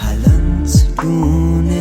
Halanch Doon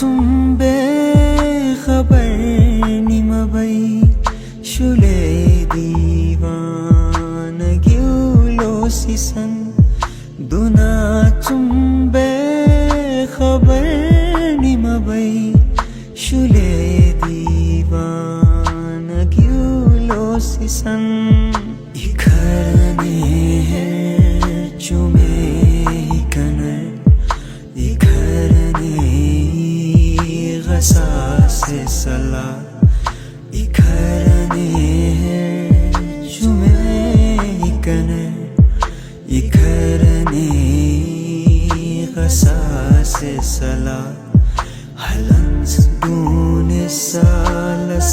तुम बेखबर निमबई शुले दीवानगिलो सिसन दुना तुम बेखबर निमबई शुले दीवानगिलो सिसन इखरने है चुमे कनर इखरने से सला इखरने चुमे इकने इखरने से सला Halanch Doon Esalas